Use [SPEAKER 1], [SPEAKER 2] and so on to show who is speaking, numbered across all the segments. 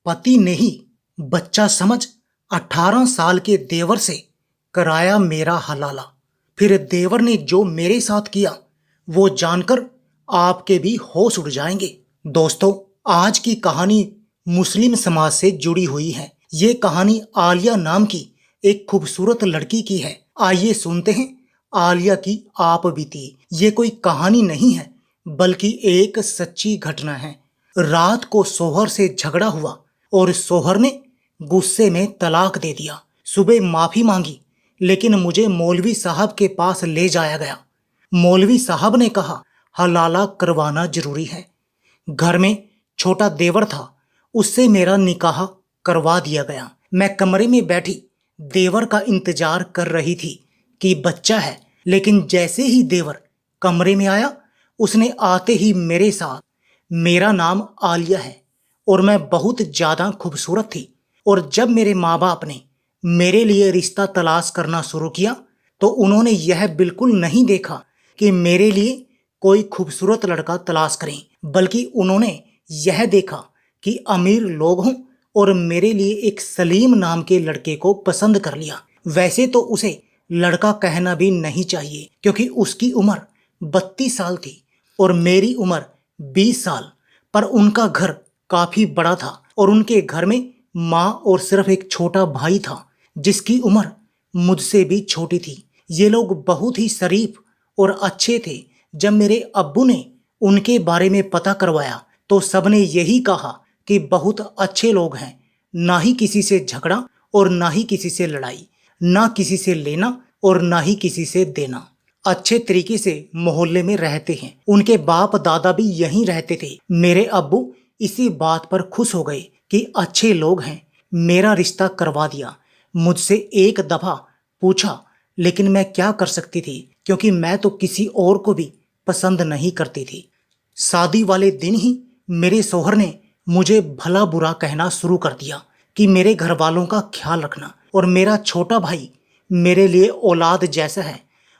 [SPEAKER 1] पति ने ही बच्चा समझ 18 साल के देवर से कराया मेरा हलाला। फिर देवर ने जो मेरे साथ किया वो जानकर आपके भी होश उड़ जाएंगे। दोस्तों, आज की कहानी मुस्लिम समाज से जुड़ी हुई है। ये कहानी आलिया नाम की एक खूबसूरत लड़की की है। आइए सुनते हैं आलिया की आप बीती। ये कोई कहानी नहीं है बल्कि एक सच्ची घटना है। रात को शोहर से झगड़ा हुआ और शोहर ने गुस्से में तलाक दे दिया। सुबह माफी मांगी लेकिन मुझे मौलवी साहब के पास ले जाया गया। मौलवी साहब ने कहा हलाला करवाना जरूरी है। घर में छोटा देवर था, उससे मेरा निकाह करवा दिया गया। मैं कमरे में बैठी देवर का इंतजार कर रही थी कि बच्चा है, लेकिन जैसे ही देवर कमरे में आया उसने आते ही मेरे साथ मेरा नाम आलिया है और मैं बहुत ज्यादा खूबसूरत थी। और जब मेरे माँ बाप ने मेरे लिए रिश्ता तलाश करना शुरू किया तो उन्होंने यह बिल्कुल नहीं देखा कि मेरे लिए कोई खूबसूरत लड़का तलाश करें, बल्कि उन्होंने यह देखा कि अमीर लोग हों और मेरे लिए एक सलीम नाम के लड़के को पसंद कर लिया। वैसे तो उसे लड़का कहना भी नहीं चाहिए क्योंकि उसकी उम्र 32 साल थी और मेरी उम्र 20 साल, पर उनका घर काफी बड़ा था और उनके घर में माँ और सिर्फ एक छोटा भाई था जिसकी उम्र मुझसे भी छोटी थी। ये लोग बहुत ही शरीफ और अच्छे थे। जब मेरे अब्बू ने उनके बारे में पता करवाया तो सबने यही कहा कि बहुत अच्छे लोग हैं, ना ही किसी से झगड़ा और ना ही किसी से लड़ाई, ना किसी से लेना और ना ही किसी से देना। अच्छे तरीके से मोहल्ले में रहते हैं। उनके बाप दादा भी यहीं रहते थे। मेरे अब्बू इसी बात पर खुश हो गए कि अच्छे लोग हैं, मेरा रिश्ता करवा दिया। मुझसे एक दफा पूछा लेकिन मैं क्या कर सकती थी क्योंकि मैं तो किसी और को भी पसंद नहीं करती थी। शादी वाले दिन ही मेरे शौहर ने मुझे भला बुरा कहना शुरू कर दिया कि मेरे घर वालों का ख्याल रखना और मेरा छोटा भाई मेरे लिए औलाद जैसा है।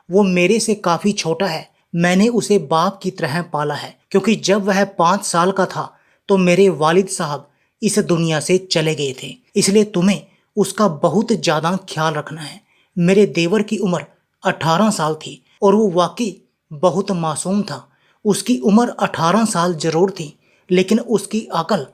[SPEAKER 1] वो मेरे से काफी छोटा है, मैंने उसे बाप की तरह पाला है क्योंकि जब वह 5 साल का था तो मेरे वालिद साहब इस दुनिया से चले गए थे, इसलिए तुम्हें उसका बहुत ज्यादा ख्याल रखना है। मेरे देवर की उम्र 18 साल थी और वो वाकई बहुत मासूम था। उसकी उम्र 18 साल जरूर थी लेकिन उसकी अकल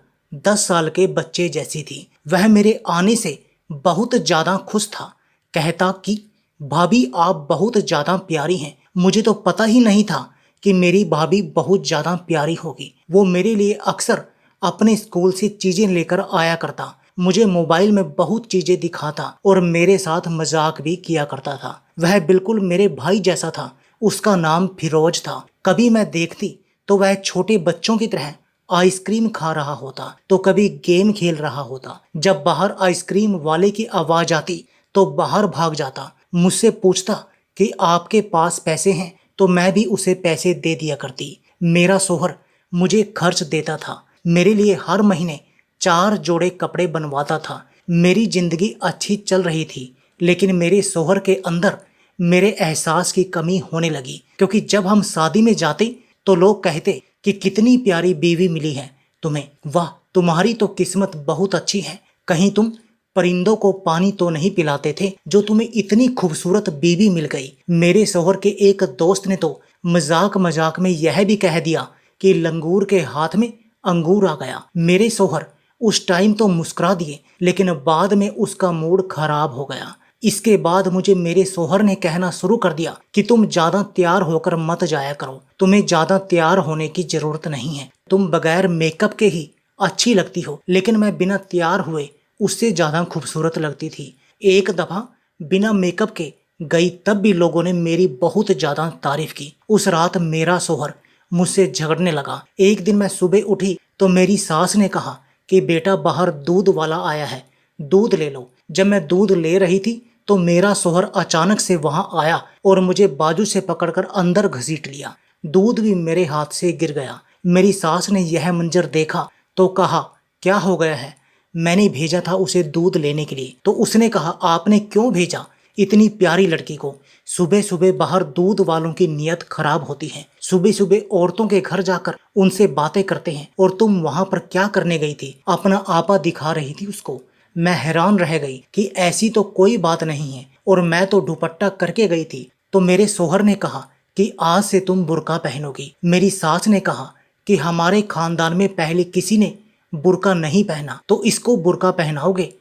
[SPEAKER 1] 10 साल के बच्चे जैसी थी। वह मेरे आने से बहुत ज्यादा खुश था, कहता कि भाभी आप बहुत ज्यादा प्यारी हैं। मुझे तो पता ही नहीं था कि मेरी भाभी बहुत ज्यादा प्यारी होगी। वो मेरे लिए अक्सर अपने स्कूल से चीजें लेकर आया करता, मुझे मोबाइल में बहुत चीजें दिखाता और मेरे साथ मजाक भी किया करता था। वह बिल्कुल मेरे भाई जैसा था। उसका नाम फिरोज था। कभी मैं देखती तो वह छोटे बच्चों की तरह आइसक्रीम खा रहा होता तो कभी गेम खेल रहा होता। जब बाहर आइसक्रीम वाले की आवाज आती तो बाहर भाग जाता, मुझसे पूछता कि आपके पास पैसे हैं, तो मैं भी उसे पैसे दे दिया करती। मेरा शौहर मुझे खर्च देता था, मेरे लिए हर महीने 4 जोड़े कपड़े बनवाता था। मेरी जिंदगी अच्छी चल रही थी लेकिन मेरे शौहर के अंदर मेरे एहसास की कमी होने लगी क्योंकि जब हम शादी में जाते तो लोग कहते कि कितनी प्यारी बीवी मिली है तुम्हें, वाह तुम्हारी तो किस्मत बहुत अच्छी है। कहीं तुम परिंदों को पानी तो नहीं पिलाते थे जो तुम्हें इतनी खूबसूरत बीवी मिल गई। मेरे शौहर के एक दोस्त ने तो मजाक मजाक में यह भी कह दिया कि लंगूर के हाथ में अंगूर आ गया। मेरे शौहर उस टाइम तो मुस्कुरा दिए लेकिन बाद में उसका मूड खराब हो गया। इसके बाद मुझे मेरे शौहर ने कहना शुरू कर दिया कि तुम ज्यादा तैयार होकर मत जाया करो, तुम्हें ज्यादा तैयार होने की जरूरत नहीं है, तुम बगैर मेकअप के ही अच्छी लगती हो। लेकिन मैं बिना तैयार हुए उससे ज्यादा खूबसूरत लगती थी। एक दफा बिना मेकअप के गई तब भी लोगों ने मेरी बहुत ज्यादा तारीफ की। उस रात मेरा शौहर मुझसे झगड़ने लगा। एक दिन मैं सुबह उठी तो मेरी सास ने कहा कि बेटा बाहर दूध वाला आया है, दूध ले लो। जब मैं दूध ले रही थी तो मेरा शौहर अचानक से वहां आया और मुझे बाजू से पकड़कर अंदर घसीट लिया। दूध भी मेरे हाथ से गिर गया। मेरी सास ने यह मंजर देखा तो कहा क्या हो गया है। मैंने भेजा था उसे दूध लेने के लिए तो उसने कहा आपने क्यों भेजा, इतनी प्यारी लड़की को सुबह सुबह बाहर दूध वालों की नीयत खराब होती है। सुबह सुबह औरतों के घर जाकर उनसे बातें करते हैं और तुम वहां पर क्या करने गई थी? अपना आपा दिखा रही थी उसको। मैं हैरान रह गई कि ऐसी तो कोई बात नहीं है और मैं तो दुपट्टा करके गई थी। तो मेरे शोहर ने कहा कि आज से तुम बुर्का पहनोगी। मेरी सास ने कहा कि हमारे खानदान में पहले किसी ने बुर्का नहीं पहना तो इसको बुर्का पहनाओगे।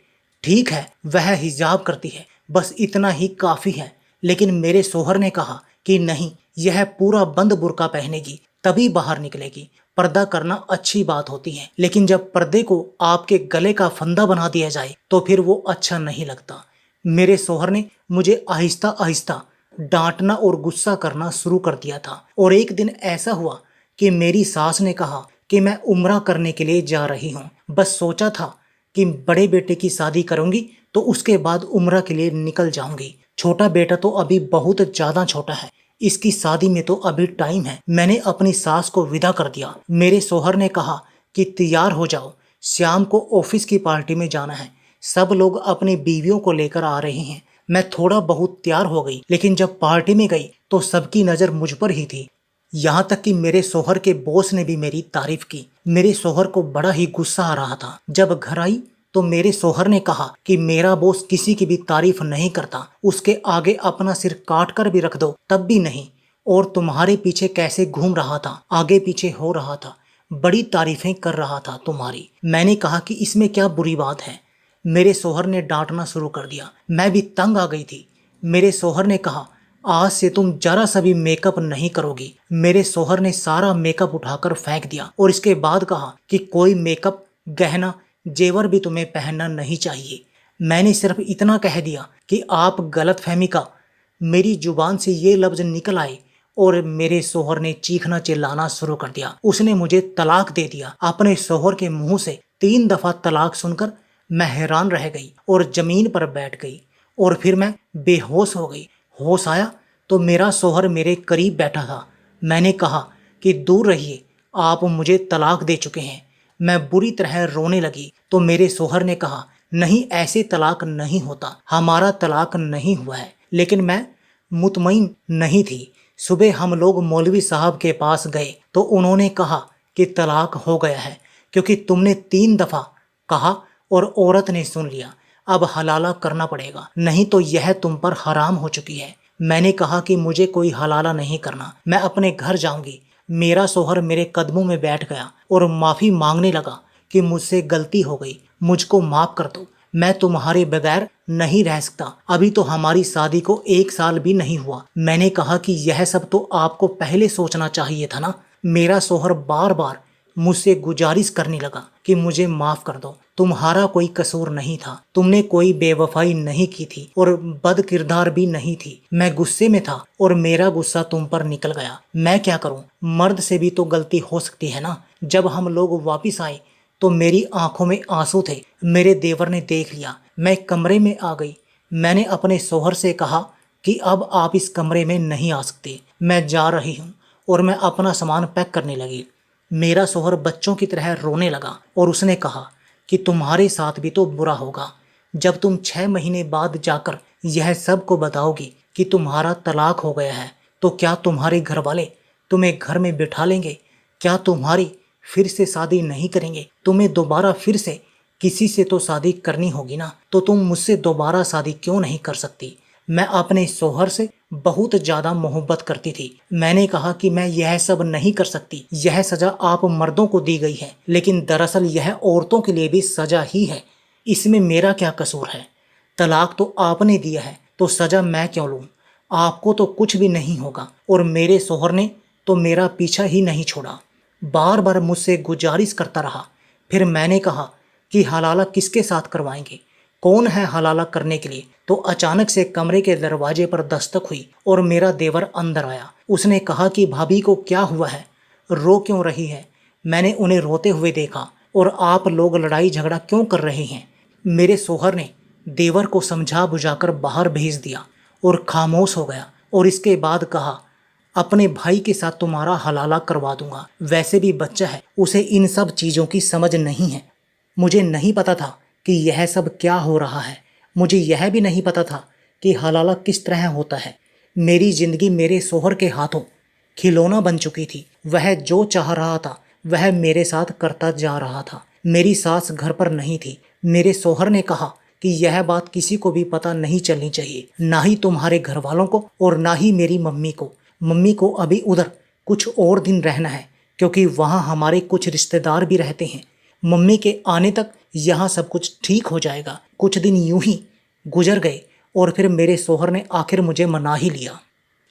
[SPEAKER 1] ठीक है, वह हिजाब करती है, बस इतना ही काफी है। लेकिन मेरे शोहर ने कहा कि नहीं, यह पूरा बंद बुर्का पहनेगी तभी बाहर निकलेगी। पर्दा करना अच्छी बात होती है, लेकिन जब पर्दे को आपके गले का फंदा बना दिया जाए तो फिर वो अच्छा नहीं लगता। मेरे शोहर ने मुझे आहिस्ता आहिस्ता डांटना और गुस्सा करना शुरू कर दिया था। और एक दिन ऐसा हुआ कि मेरी सास ने कहा कि मैं उम्रा करने के लिए जा रही हूँ। बस सोचा था कि बड़े बेटे की शादी करूंगी तो उसके बाद उम्रा के लिए निकल जाऊंगी। छोटा बेटा तो अभी बहुत ज्यादा छोटा है, इसकी शादी में तो अभी टाइम है। मैंने अपनी सास को विदा कर दिया। मेरे शोहर ने कहा कि तैयार हो जाओ, शाम को ऑफिस की पार्टी में जाना है। सब लोग अपनी बीवियों को लेकर आ रहे हैं। मैं थोड़ा बहुत तैयार हो गई, लेकिन जब पार्टी में गई तो सबकी नजर मुझ पर ही थी। यहाँ तक कि मेरे शोहर के बॉस ने भी मेरी तारीफ की। मेरे शोहर को बड़ा ही गुस्सा आ रहा था। जब घर आई तो मेरे शोहर ने कहा कि मेरा बॉस किसी की भी तारीफ नहीं करता, उसके आगे अपना सिर काट कर भी रख दो तब भी नहीं। और तुम्हारे पीछे कैसे घूम रहा था, आगे पीछे हो रहा था, बड़ी तारीफें कर रहा था तुम्हारी। मैंने कहा कि इसमें क्या बुरी बात है। मेरे शोहर ने डांटना शुरू कर दिया। मैं भी तंग आ गई थी। मेरे शोहर ने कहा आज से तुम जरा सा भी मेकअप नहीं करोगी। मेरे शोहर ने सारा मेकअप उठाकर फेंक दिया और इसके बाद कहा कि कोई मेकअप, गहना, जेवर भी तुम्हें पहनना नहीं चाहिए। मैंने सिर्फ इतना कह दिया कि आप गलतफहमी का मेरी जुबान से ये लफ्ज निकल आए और मेरे शोहर ने चीखना चिल्लाना शुरू कर दिया। उसने मुझे तलाक दे दिया। अपने शोहर के मुंह से 3 दफा तलाक सुनकर मैं हैरान रह गई और जमीन पर बैठ गई और फिर मैं बेहोश हो गई। होश आया तो मेरा शोहर मेरे करीब बैठा था। मैंने कहा कि दूर रहिए, आप मुझे तलाक दे चुके हैं। मैं बुरी तरह रोने लगी तो मेरे शोहर ने कहा नहीं, ऐसे तलाक नहीं होता, हमारा तलाक नहीं हुआ है। लेकिन मैं मुतमईन नहीं थी। सुबह हम लोग मौलवी साहब के पास गए तो उन्होंने कहा कि तलाक हो गया है क्योंकि तुमने 3 दफा कहा और औरत ने सुन लिया। अब हलाला करना पड़ेगा, नहीं तो यह तुम पर हराम हो चुकी है। मैंने कहा कि मुझे कोई हलाला नहीं करना, मैं अपने घर जाऊंगी। मेरा शोहर मेरे कदमों में बैठ गया और माफी मांगने लगा कि मुझसे गलती हो गई, मुझको माफ कर दो, मैं तुम्हारे बगैर नहीं रह सकता। अभी तो हमारी शादी को 1 साल भी नहीं हुआ। मैंने कहा कि यह सब तो आपको पहले सोचना चाहिए था ना। मेरा शोहर बार बार मुझसे गुजारिश करने लगा कि मुझे माफ कर दो, तुम्हारा कोई कसूर नहीं था, तुमने कोई बेवफाई नहीं की थी और बद किरदार भी नहीं थी। मैं गुस्से में था और मेरा गुस्सा तुम पर निकल गया। मैं क्या करूं, मर्द से भी तो गलती हो सकती है ना। जब हम लोग वापिस आए तो मेरी आंखों में आंसू थे। मेरे देवर ने देख लिया। मैं कमरे में आ गई। मैंने अपने शोहर से कहा कि अब आप इस कमरे में नहीं आ सकते, मैं जा रही हूँ। और मैं अपना सामान पैक करने लगी। मेरा शोहर बच्चों की तरह रोने लगा और उसने कहा कि तुम्हारे साथ भी तो बुरा होगा। जब तुम 6 महीने बाद जाकर यह सब को बताओगी कि तुम्हारा तलाक हो गया है तो क्या तुम्हारे घर वाले तुम्हें घर में बिठा लेंगे? क्या तुम्हारी फिर से शादी नहीं करेंगे? तुम्हें दोबारा फिर से किसी से तो शादी करनी होगी ना, तो तुम मुझसे दोबारा शादी क्यों नहीं कर सकती? मैं अपने शोहर से बहुत ज्यादा मोहब्बत करती थी। मैंने कहा कि मैं यह सब नहीं कर सकती, यह सजा आप मर्दों को दी गई है, लेकिन दरअसल यह औरतों के लिए भी सजा ही है। इसमें मेरा क्या कसूर है? तलाक तो आपने दिया है तो सजा मैं क्यों लूं? आपको तो कुछ भी नहीं होगा। और मेरे शोहर ने तो मेरा पीछा ही नहीं छोड़ा, बार बार मुझसे गुजारिश करता रहा। फिर मैंने कहा कि हलाला किसके साथ करवाएंगे, कौन है हलाला करने के लिए? तो अचानक से कमरे के दरवाजे पर दस्तक हुई और मेरा देवर अंदर आया। उसने कहा कि भाभी को क्या हुआ है, रो क्यों रही है? मैंने उन्हें रोते हुए देखा। और आप लोग लड़ाई झगड़ा क्यों कर रहे हैं? मेरे शोहर ने देवर को समझा बुझाकर बाहर भेज दिया और खामोश हो गया। और इसके बाद कहा अपने भाई के साथ तुम्हारा हलाला करवा दूंगा, वैसे भी बच्चा है, उसे इन सब चीज़ों की समझ नहीं है। मुझे नहीं पता था कि यह सब क्या हो रहा है। मुझे यह भी नहीं पता था कि हलाला किस तरह होता है। मेरी जिंदगी मेरे सोहर के हाथों खिलौना बन चुकी थी। वह जो चाह रहा था वह मेरे साथ करता जा रहा था। मेरी सास घर पर नहीं थी। मेरे सोहर ने कहा कि यह बात किसी को भी पता नहीं चलनी चाहिए, ना ही तुम्हारे घर वालों को और ना ही मेरी मम्मी को। मम्मी को अभी उधर कुछ और दिन रहना है, क्योंकि वहाँ हमारे कुछ रिश्तेदार भी रहते हैं। मम्मी के आने तक यहाँ सब कुछ ठीक हो जाएगा। कुछ दिन यूं ही गुजर गए और फिर मेरे सोहर ने आखिर मुझे मना ही लिया,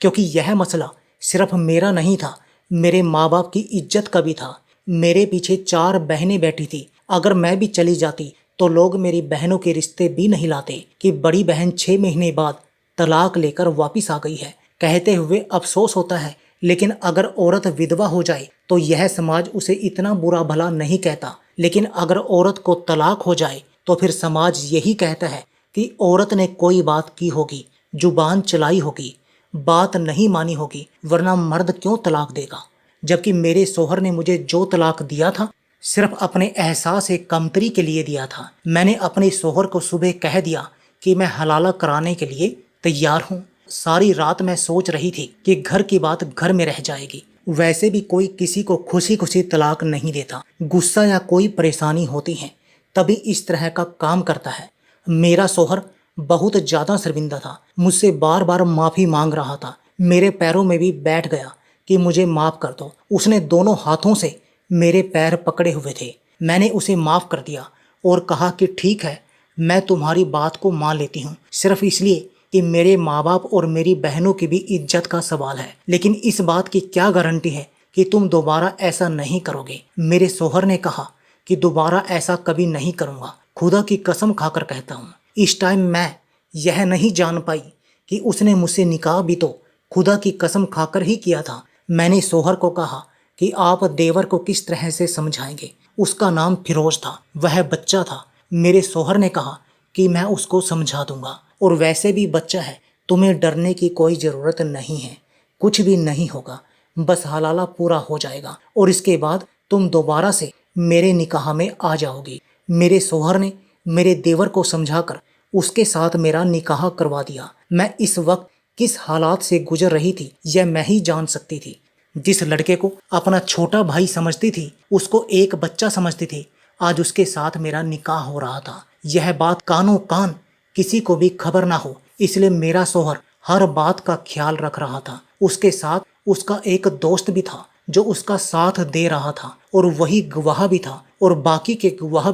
[SPEAKER 1] क्योंकि यह मसला सिर्फ मेरा नहीं था, मेरे माँ बाप की इज्जत का भी था। मेरे पीछे 4 बहनें बैठी थी। अगर मैं भी चली जाती तो लोग मेरी बहनों के रिश्ते भी नहीं लाते कि बड़ी बहन 6 महीने बाद तलाक लेकर वापिस आ गई है। कहते हुए अफसोस होता है, लेकिन अगर औरत विधवा हो जाए तो यह समाज उसे इतना बुरा भला नहीं कहता। लेकिन अगर औरत को तलाक हो जाए तो फिर समाज यही कहता है कि औरत ने कोई बात की होगी, जुबान चलाई होगी, बात नहीं मानी होगी, वरना मर्द क्यों तलाक देगा। जबकि मेरे सोहर ने मुझे जो तलाक दिया था सिर्फ अपने एहसास कमतरी के लिए दिया था। मैंने अपने सोहर को सुबह कह दिया कि मैं हलाला कराने के लिए तैयार हूँ। सारी रात मैं सोच रही थी कि घर की बात घर में रह जाएगी। वैसे भी कोई किसी को खुशी खुशी तलाक नहीं देता। गुस्सा या कोई परेशानी होती है तभी इस तरह का काम करता है। मेरा सोहर बहुत ज़्यादा शर्मिंदा था, मुझसे बार बार माफ़ी मांग रहा था। मेरे पैरों में भी बैठ गया कि मुझे माफ़ कर दो। उसने दोनों हाथों से मेरे पैर पकड़े हुए थे। मैंने उसे माफ़ कर दिया और कहा कि ठीक है, मैं तुम्हारी बात को मान लेती हूँ, सिर्फ इसलिए कि मेरे माँ बाप और मेरी बहनों की भी इज्जत का सवाल है। लेकिन इस बात की क्या गारंटी है कि तुम दोबारा ऐसा नहीं करोगे। मेरे सोहर ने कहा कि दोबारा ऐसा कभी नहीं करूँगा, खुदा की कसम खाकर कहता हूँ। इस टाइम मैं यह नहीं जान पाई कि उसने मुझसे निकाह भी तो खुदा की कसम खाकर ही किया था। मैंने सोहर को कहा कि आप देवर को किस तरह से समझाएंगे। उसका नाम फिरोज था, वह बच्चा था। मेरे सोहर ने कहा कि मैं उसको समझा दूंगा, और वैसे भी बच्चा है, तुम्हें डरने की कोई ज़रूरत नहीं है, कुछ भी नहीं होगा, बस हलाला पूरा हो जाएगा और इसके बाद तुम दोबारा से मेरे निकाह में आ जाओगी। मेरे सोहर ने मेरे देवर को समझाकर उसके साथ मेरा निकाह करवा दिया। मैं इस वक्त किस हालात से गुजर रही थी यह मैं ही जान सकती थी। जिस लड़के को अपना छोटा भाई समझती थी, उसको एक बच्चा समझती थी, आज उसके साथ मेरा निकाह हो रहा था। यह बात कानों कान किसी को भी खबर ना हो, इसलिए मेरा सोहर हर बात का ख्याल रख रहा था। उसके साथ उसका एक दोस्त भी था जो उसका साथ दे रहा था, और वही गवाह भी था, और बाकी के गवाह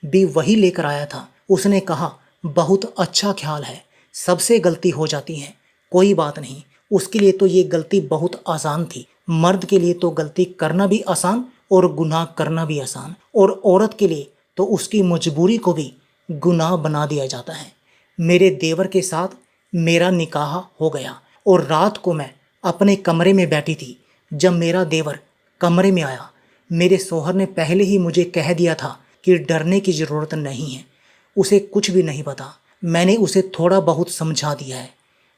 [SPEAKER 1] भी वही लेकर आया था। उसने कहा, बहुत अच्छा ख्याल है, सबसे गलती हो जाती है, कोई बात नहीं। उसके लिए तो ये गलती बहुत आसान थी। मर्द के लिए तो गलती करना भी आसान और गुनाह करना भी आसान, और औरत के लिए तो उसकी मजबूरी को भी गुनाह बना दिया जाता है। मेरे देवर के साथ मेरा निकाह हो गया और रात को मैं अपने कमरे में बैठी थी। जब मेरा देवर कमरे में आया, मेरे सोहर ने पहले ही मुझे कह दिया था कि डरने की ज़रूरत नहीं है, उसे कुछ भी नहीं पता। मैंने उसे थोड़ा बहुत समझा दिया है,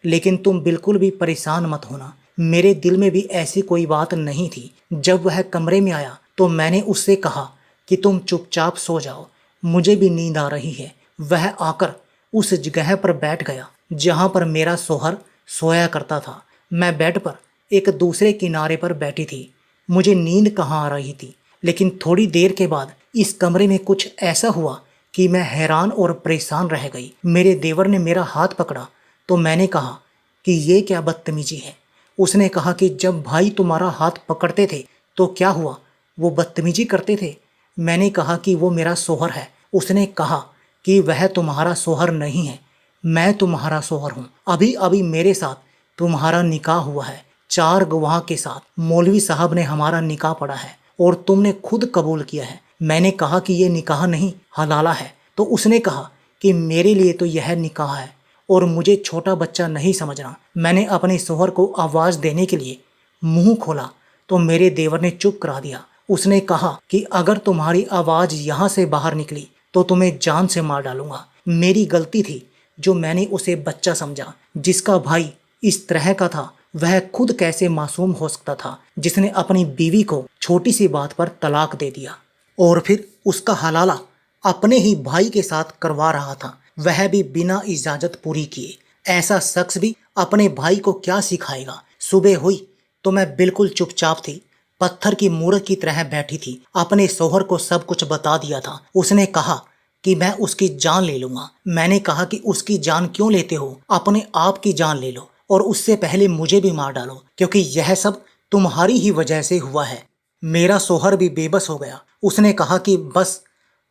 [SPEAKER 1] लेकिन तुम बिल्कुल भी परेशान मत होना। मेरे दिल में भी ऐसी कोई बात नहीं थी। जब वह कमरे में आया तो मैंने उससे कहा कि तुम चुपचाप सो जाओ, मुझे भी नींद आ रही है। वह आकर उस जगह पर बैठ गया जहाँ पर मेरा सोहर सोया करता था। मैं बेड पर एक दूसरे किनारे पर बैठी थी। मुझे नींद कहाँ आ रही थी, लेकिन थोड़ी देर के बाद इस कमरे में कुछ ऐसा हुआ कि मैं हैरान और परेशान रह गई। मेरे देवर ने मेरा हाथ पकड़ा तो मैंने कहा कि ये क्या बदतमीजी है। उसने कहा कि जब भाई तुम्हारा हाथ पकड़ते थे तो क्या हुआ, वो बदतमीजी करते थे। मैंने कहा कि वो मेरा सोहर है। उसने कहा कि वह तुम्हारा सोहर नहीं है, मैं तुम्हारा सोहर हूँ। अभी अभी मेरे साथ तुम्हारा निकाह हुआ है, 4 गवाह के साथ। मौलवी साहब ने हमारा निकाह पढ़ा है और तुमने खुद कबूल किया है। मैंने कहा कि ये निकाह नहीं, हलाला है। तो उसने कहा कि मेरे लिए तो यह निकाह है और मुझे छोटा बच्चा नहीं समझना। मैंने अपने सोहर को आवाज़ देने के लिए मुंह खोला तो मेरे देवर ने चुप करा दिया। उसने कहा कि अगर तुम्हारी आवाज़ यहाँ से बाहर निकली तो तुम्हें जान से मार डालूंगा। मेरी गलती थी जो मैंने उसे बच्चा समझा। जिसका भाई इस तरह का था वह खुद कैसे मासूम हो सकता था, जिसने अपनी बीवी को छोटी सी बात पर तलाक दे दिया और फिर उसका हलाला अपने ही भाई के साथ करवा रहा था, वह भी बिना इजाज़त पूरी किए। ऐसा शख्स भी अपने भाई को क्या सिखाएगा। सुबह हुई तो मैं बिल्कुल चुपचाप थी, पत्थर की मूरत की तरह बैठी थी। अपने शोहर को सब कुछ बता दिया था। उसने कहा कि मैं उसकी जान ले लूंगा। मैंने कहा कि उसकी जान क्यों लेते हो, अपने आप की जान ले लो और उससे पहले मुझे भी मार डालो, क्योंकि यह सब तुम्हारी ही वजह से हुआ है। मेरा शोहर भी बेबस हो गया। उसने कहा कि बस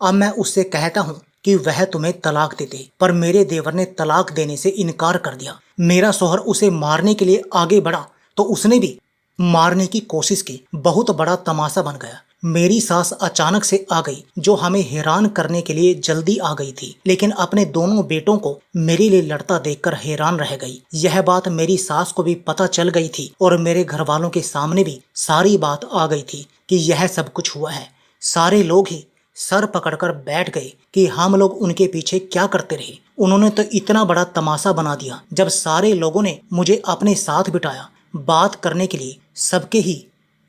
[SPEAKER 1] अब मैं उससे कहता हूँ कि वह तुम्हें तलाक दे दे, पर मेरे देवर ने तलाक देने से इनकार कर दिया। मेरा शोहर उसे मारने के लिए आगे बढ़ा तो उसने भी मारने की कोशिश की। बहुत बड़ा तमाशा बन गया। मेरी सास अचानक से आ गई, जो हमें हैरान करने के लिए जल्दी आ गई थी, लेकिन अपने दोनों बेटों को मेरे लिए लड़ता देखकर हैरान रह गई। यह बात मेरी सास को भी पता चल गई थी और मेरे घर वालों के सामने भी सारी बात आ गई थी कि यह सब कुछ हुआ है। सारे लोग ही सर पकड़कर बैठ गए कि हम लोग उनके पीछे क्या करते रहे। उन्होंने तो इतना बड़ा तमाशा बना दिया। जब सारे लोगों ने मुझे अपने साथ बिठाया बात करने के लिए, सबके ही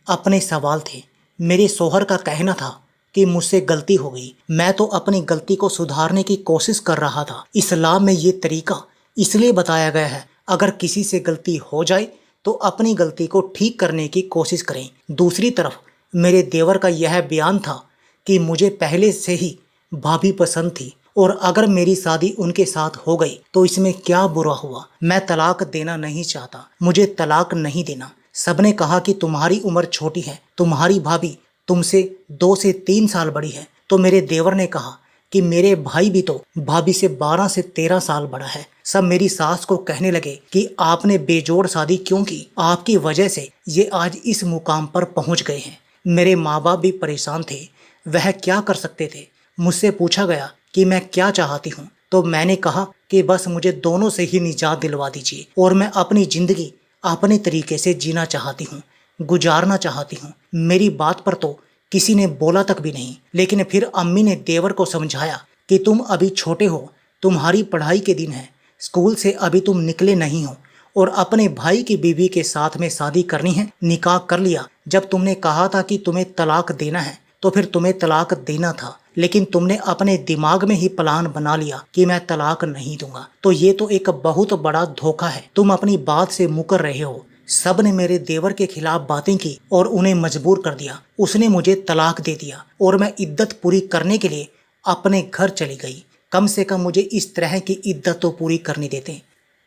[SPEAKER 1] अपने सवाल थे। मेरे शोहर का कहना था कि मुझसे गलती हो गई। मैं तो अपनी गलती को सुधारने की कोशिश कर रहा था। इस्लाम में ये तरीका इसलिए बताया गया है, अगर किसी से गलती हो जाए तो अपनी गलती को ठीक करने की कोशिश करें। दूसरी तरफ मेरे देवर का यह बयान था कि मुझे पहले से ही भाभी पसंद थी और अगर मेरी शादी उनके साथ हो गई तो इसमें क्या बुरा हुआ। मैं तलाक देना नहीं चाहता, मुझे तलाक नहीं देना। सबने कहा कि तुम्हारी उम्र छोटी है, तुम्हारी भाभी तुमसे 2 से 3 साल बड़ी है। तो मेरे देवर ने कहा कि मेरे भाई भी तो भाभी से 12 से 13 साल बड़ा है। सब मेरी सास को कहने लगे कि आपने बेजोड़ शादी क्यों की, आपकी वजह से ये आज इस मुकाम पर पहुंच गए हैं। मेरे माँ बाप भी परेशान थे, वह क्या कर सकते थे। मुझसे पूछा गया कि मैं क्या चाहती हूँ, तो मैंने कहा कि बस मुझे दोनों से ही निजात दिलवा दीजिए और मैं अपनी जिंदगी अपने तरीके से जीना चाहती हूँ, गुजारना चाहती हूँ। मेरी बात पर तो किसी ने बोला तक भी नहीं, लेकिन फिर अम्मी ने देवर को समझाया कि तुम अभी छोटे हो, तुम्हारी पढ़ाई के दिन है, स्कूल से अभी तुम निकले नहीं हो और अपने भाई की बीवी के साथ में शादी करनी है। निकाह कर लिया। जब तुमने कहा था कि तुम्हें तलाक देना है तो फिर तुम्हें तलाक देना था, लेकिन तुमने अपने दिमाग में ही प्लान बना लिया कि मैं तलाक नहीं दूंगा। तो ये तो एक बहुत बड़ा धोखा है, तुम अपनी बात से मुकर रहे हो। सब ने मेरे देवर के खिलाफ बातें की और उन्हें मजबूर कर दिया। उसने मुझे तलाक दे दिया और मैं इद्दत पूरी करने के लिए अपने घर चली गई। कम से कम मुझे इस तरह की इद्दत तो पूरी करनी देते।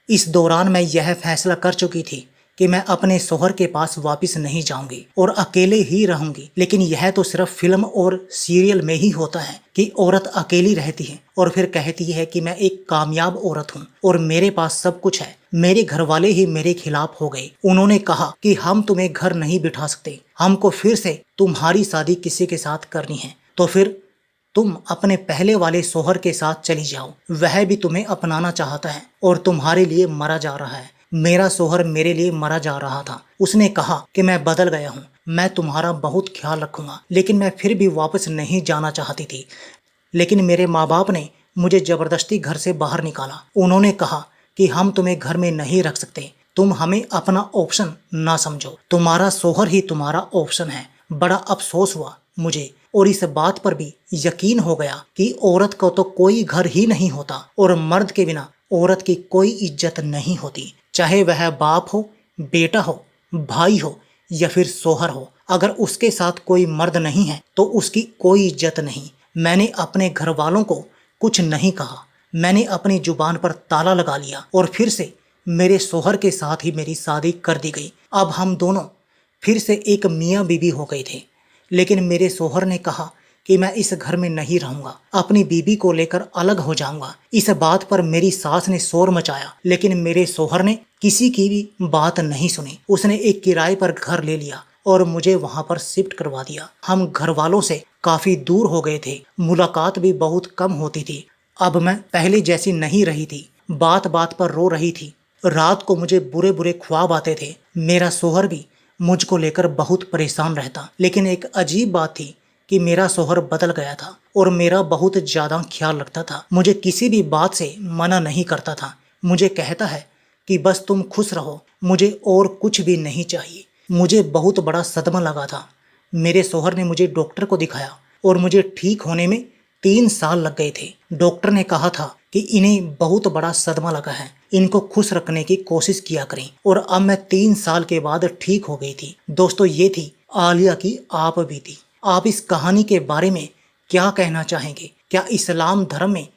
[SPEAKER 1] इस दौरान मैं यह फैसला कर चुकी थी कि मैं अपने शोहर के पास वापस नहीं जाऊंगी और अकेले ही रहूंगी। लेकिन यह तो सिर्फ फिल्म और सीरियल में ही होता है कि औरत अकेली रहती है और फिर कहती है कि मैं एक कामयाब औरत हूँ और मेरे पास सब कुछ है। मेरे घर वाले ही मेरे खिलाफ हो गए। उन्होंने कहा कि हम तुम्हें घर नहीं बिठा सकते, हमको फिर से तुम्हारी शादी किसी के साथ करनी है तो फिर तुम अपने पहले वाले शोहर के साथ चली जाओ, वह भी तुम्हें अपनाना चाहता है और तुम्हारे लिए मरा जा रहा है। मेरा शोहर मेरे लिए मरा जा रहा था। उसने कहा कि मैं बदल गया हूँ, मैं तुम्हारा बहुत ख्याल रखूंगा, लेकिन मैं फिर भी वापस नहीं जाना चाहती थी। लेकिन मेरे माँ बाप ने मुझे जबरदस्ती घर से बाहर निकाला। उन्होंने कहा कि हम तुम्हें घर में नहीं रख सकते, तुम हमें अपना ऑप्शन ना समझो, तुम्हारा शोहर ही तुम्हारा ऑप्शन है। बड़ा अफसोस हुआ मुझे और इस बात पर भी यकीन हो गया कि औरत को तो कोई घर ही नहीं होता और मर्द के बिना औरत की कोई इज्जत नहीं होती, चाहे वह बाप हो, बेटा हो, भाई हो या फिर शोहर हो। अगर उसके साथ कोई मर्द नहीं है तो उसकी कोई इज्जत नहीं। मैंने अपने घर वालों को कुछ नहीं कहा, मैंने अपनी जुबान पर ताला लगा लिया और फिर से मेरे शोहर के साथ ही मेरी शादी कर दी गई। अब हम दोनों फिर से एक मियाँ बीवी हो गए थे। लेकिन मेरे शोहर ने कहा कि मैं इस घर में नहीं रहूंगा, अपनी बीबी को लेकर अलग हो जाऊंगा। इस बात पर मेरी सास ने शोर मचाया, लेकिन मेरे शोहर ने किसी की भी बात नहीं सुनी। उसने एक किराए पर घर ले लिया और मुझे वहां पर शिफ्ट करवा दिया। हम घर वालों से काफी दूर हो गए थे, मुलाकात भी बहुत कम होती थी। अब मैं पहले जैसी नहीं रही थी, बात बात पर रो रही थी। रात को मुझे बुरे बुरे ख्वाब आते थे। मेरा शोहर भी मुझको लेकर बहुत परेशान रहता। लेकिन एक अजीब बात थी कि मेरा शोहर बदल गया था और मेरा बहुत ज्यादा ख्याल रखता था। मुझे किसी भी बात से मना नहीं करता था। मुझे कहता है कि बस तुम खुश रहो, मुझे और कुछ भी नहीं चाहिए। मुझे बहुत बड़ा सदमा लगा था। मेरे शोहर ने मुझे डॉक्टर को दिखाया और मुझे ठीक होने में 3 साल लग गए थे। डॉक्टर ने कहा था कि इन्हें बहुत बड़ा सदमा लगा है, इनको खुश रखने की कोशिश किया करें। और अब मैं 3 साल के बाद ठीक हो गई थी। दोस्तों ये थी आलिया की आप बीती। आप इस कहानी के बारे में क्या कहना चाहेंगे? क्या इस्लाम धर्म में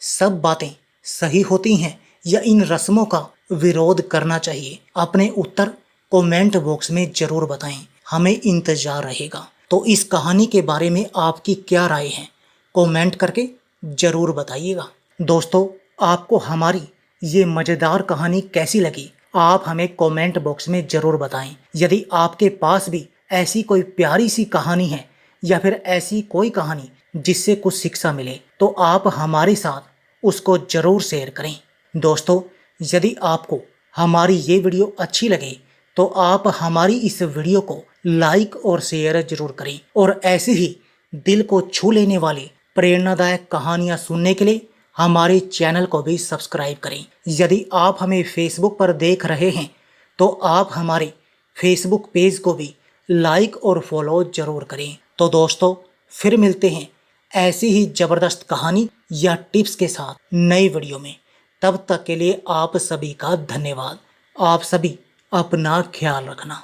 [SPEAKER 1] सब बातें सही होती हैं या इन रस्मों का विरोध करना चाहिए? अपने उत्तर कमेंट बॉक्स में जरूर बताएं, हमें इंतजार रहेगा। तो इस कहानी के बारे में आपकी क्या राय है, कमेंट करके जरूर बताइएगा। दोस्तों आपको हमारी ये मज़ेदार कहानी कैसी लगी, आप हमें कमेंट बॉक्स में जरूर बताएं। यदि आपके पास भी ऐसी कोई प्यारी सी कहानी है या फिर ऐसी कोई कहानी जिससे कुछ शिक्षा मिले, तो आप हमारे साथ उसको जरूर शेयर करें। दोस्तों यदि आपको हमारी ये वीडियो अच्छी लगे तो आप हमारी इस वीडियो को लाइक और शेयर जरूर करें। और ऐसे ही दिल को छू लेने वाली प्रेरणादायक कहानियां सुनने के लिए हमारे चैनल को भी सब्सक्राइब करें। यदि आप हमें फेसबुक पर देख रहे हैं तो आप हमारे फेसबुक पेज को भी लाइक और फॉलो जरूर करें। तो दोस्तों फिर मिलते हैं ऐसी ही ज़बरदस्त कहानी या टिप्स के साथ नई वीडियो में। तब तक के लिए आप सभी का धन्यवाद। आप सभी अपना ख्याल रखना।